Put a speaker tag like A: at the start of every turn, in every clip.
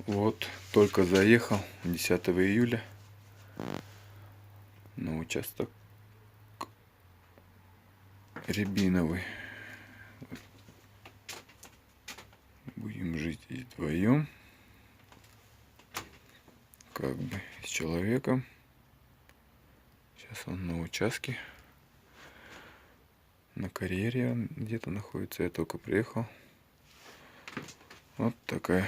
A: Вот, только заехал 10 июля на участок рябиновый. Будем жить здесь вдвоем, как бы с человеком. Сейчас он на участке, на карьере где-то находится. Я только приехал. Вот такая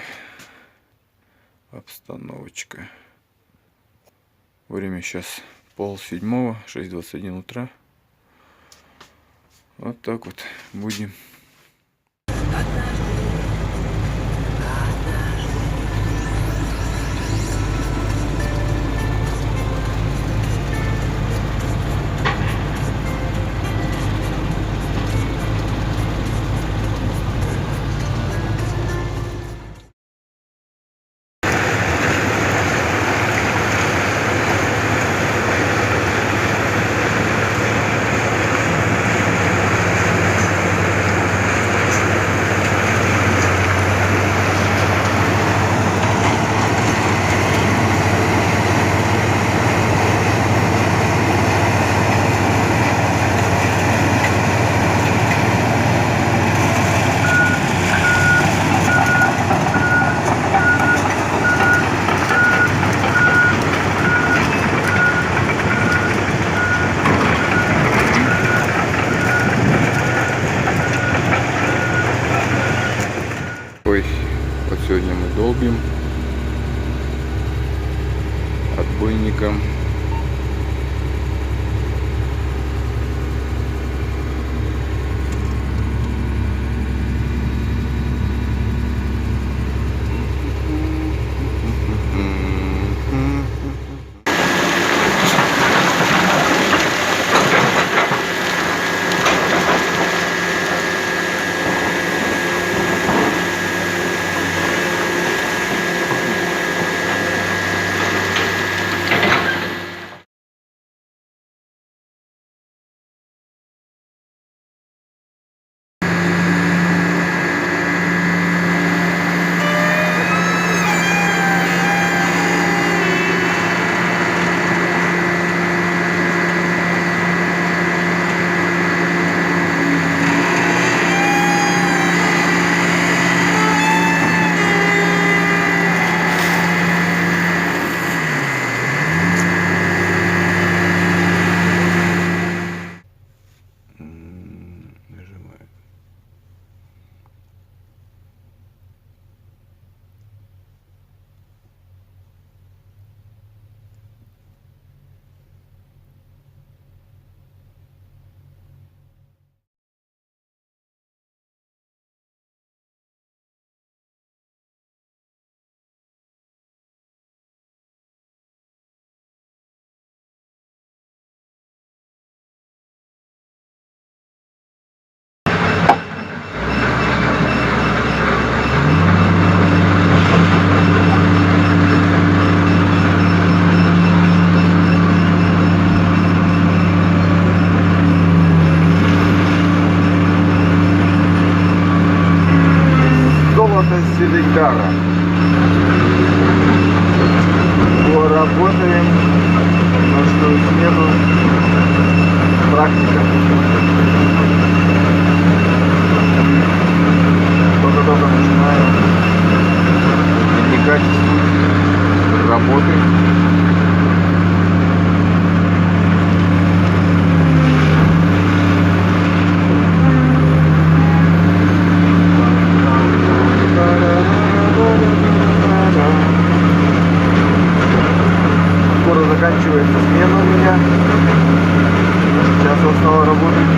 A: обстановочка. Время сейчас 6:30, 6:21 утра. Вот так вот будем. Вот сегодня мы долбим отбойником. Селегдара. Работаем в ночную смену. Практика. Только-только начинаем вникать в суть работы. Заканчивается смена у меня. Сейчас он стал работать.